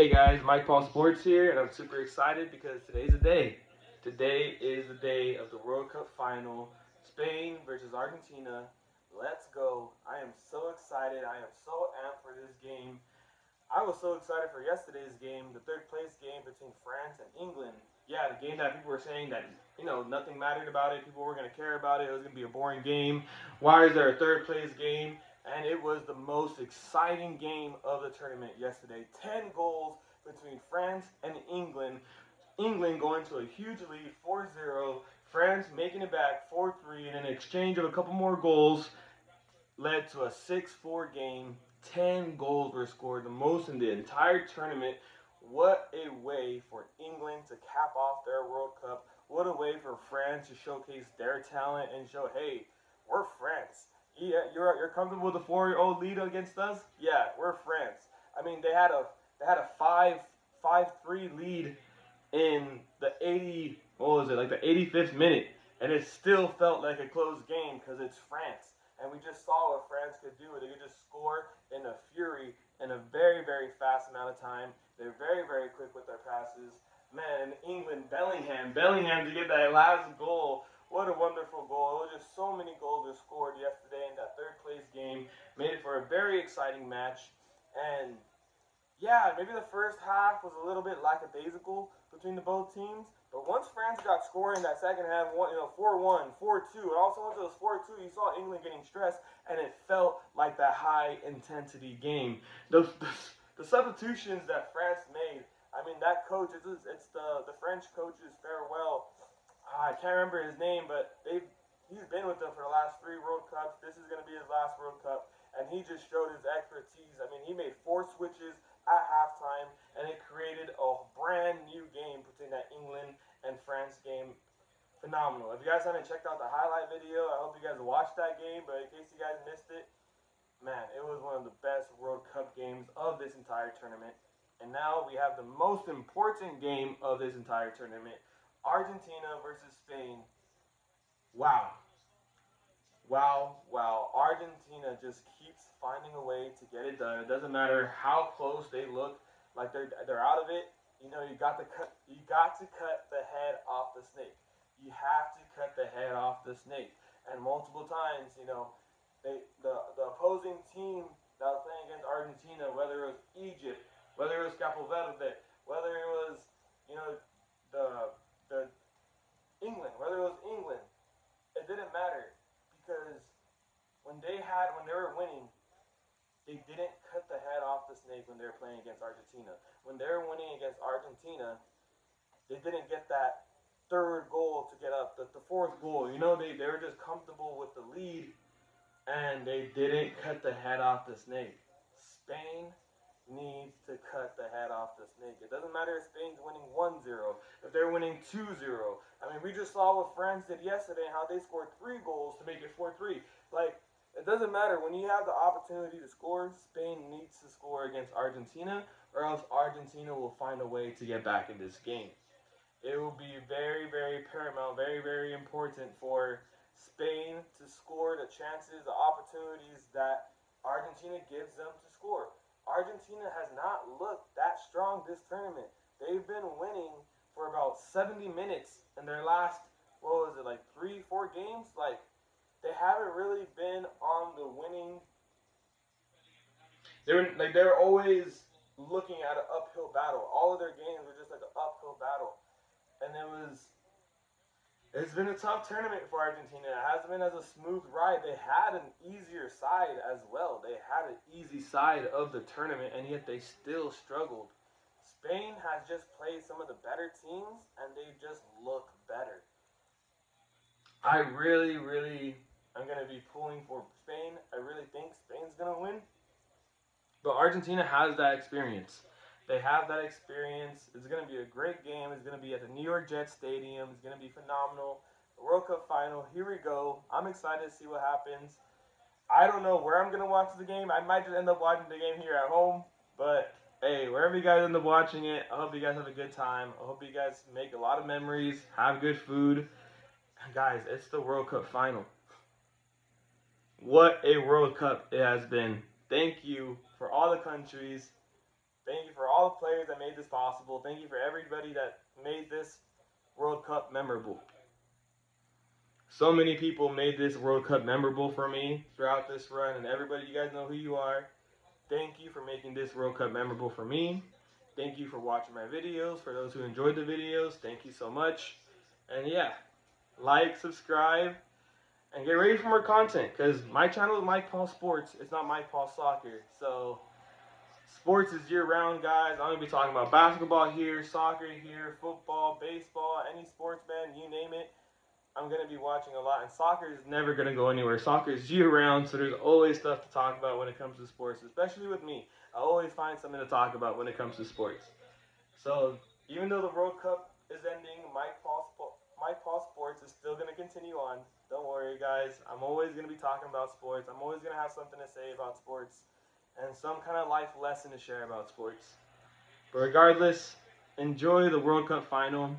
Hey guys, Mike Paul Sports here, and I'm super excited because today's the day. Today is the day of the World Cup final, Spain versus Argentina. Let's go. I am so excited. I am so amped for this game. I was so excited for yesterday's game, the third place game between France and England. Yeah, the game that people were saying that, nothing mattered about it. People weren't going to care about it. It was going to be a boring game. Why is there a third place game? And it was the most exciting game of the tournament yesterday. 10 goals between France and England. England going to a huge lead, 4-0. France making it back 4-3 in an exchange of a couple more goals led to a 6-4 game. 10 goals were scored, the most in the entire tournament. What a way for England to cap off their World Cup. What a way for France to showcase their talent and show, hey, we're France. Yeah, you're comfortable with the 4-0 lead against us? Yeah, we're France. I mean, they had a 5-3 lead in the 80, what was it, like the 85th minute, and it still felt like a close game because it's France. And we just saw what France could do. They could just score in a fury in a very, very fast amount of time. They're very, very quick with their passes. Man, England, Bellingham to get that last goal. What a wonderful goal. It was just so many goals were scored yesterday in that third place game. Made it for a very exciting match. And yeah, maybe the first half was a little bit lackadaisical between the both teams. But once France got scoring that second half, 4-1, 4-2, and also once it was 4-2, you saw England getting stressed, and it felt like that high-intensity game. The substitutions that France made, I mean, that coach, it's the French coach's farewell. I can't remember his name, but he's been with them for the last 3 World Cups. This is going to be his last World Cup, and he just showed his expertise. I mean, he made 4 switches at halftime, and it created a brand new game between that England and France game. Phenomenal. If you guys haven't checked out the highlight video, I hope you guys watched that game, but in case you guys missed it, man, it was one of the best World Cup games of this entire tournament. And now we have the most important game of this entire tournament, Argentina versus Spain. Wow. Wow. Argentina just keeps finding a way to get it done. It doesn't matter how close they look like they're out of it. You got to cut the head off the snake. You have to cut the head off the snake. And multiple times, the opposing team that was playing against Argentina, whether it was Egypt, whether it was Capo Verde, whether it was, you know, the England, whether it was England, it didn't matter because when they were winning, they didn't cut the head off the snake when they were playing against Argentina. When they were winning against Argentina, they didn't get that third goal to get up, the fourth goal. They were just comfortable with the lead, and they didn't cut the head off the snake. Spain needs to cut the head off the snake. It doesn't matter if Spain's winning 1-0, if they're winning 2-0. I mean, we just saw what France did yesterday and how they scored 3 goals to make it 4-3. Like, it doesn't matter. When you have the opportunity to score, Spain needs to score against Argentina, or else Argentina will find a way to get back in this game. It will be very, very paramount, very, very important for Spain to score the chances, the opportunities that Argentina gives them to score. Argentina has not looked that strong this tournament. They've been winning for about 70 minutes in their last, what was it, like 3, 4 games? Like, they haven't really been on the winning. They're always looking at an uphill battle. All of their games were just like an uphill battle, and it's been a tough tournament for Argentina. It hasn't been as a smooth ride. They had an easier side as well. They had an easy side of the tournament, and yet they still struggled. Spain has just played some of the better teams, and they just look better. I really, really am going to be pulling for Spain. I really think Spain's going to win. But Argentina has that experience. They have that experience. It's going to be a great game. It's going to be at the New York Jets Stadium. It's going to be phenomenal. The World Cup final. Here we go. I'm excited to see what happens. I don't know where I'm going to watch the game. I might just end up watching the game here at home. But, hey, wherever you guys end up watching it, I hope you guys have a good time. I hope you guys make a lot of memories, have good food. Guys, it's the World Cup final. What a World Cup it has been. Thank you for all the countries. Thank you for all all players that made this possible. Thank you for everybody that made this World Cup memorable. So many people made this World Cup memorable for me throughout this run, and everybody, you guys know who you are. Thank you for making this World Cup memorable for me. Thank you for watching my videos. For those who enjoyed the videos, thank you so much. And yeah, like, subscribe, and get ready for more content, because my channel is Mike Paul Sports. It's not Mike Paul Soccer. So sports is year-round, guys. I'm going to be talking about basketball here, soccer here, football, baseball, any sports, man, you name it. I'm going to be watching a lot, and soccer is never going to go anywhere. Soccer is year-round, so there's always stuff to talk about when it comes to sports, especially with me. I always find something to talk about when it comes to sports. So even though the World Cup is ending, Mike Paul Sports is still going to continue on. Don't worry, guys. I'm always going to be talking about sports. I'm always going to have something to say about sports and some kind of life lesson to share about sports. But regardless, enjoy the World Cup final.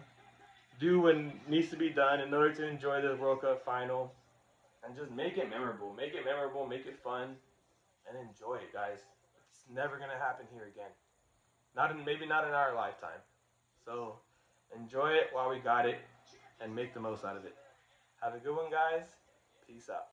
Do what needs to be done in order to enjoy the World Cup final, and just make it memorable. Make it memorable, make it fun, and enjoy it, guys. It's never going to happen here again. Maybe not in our lifetime. So enjoy it while we got it, and make the most out of it. Have a good one, guys. Peace out.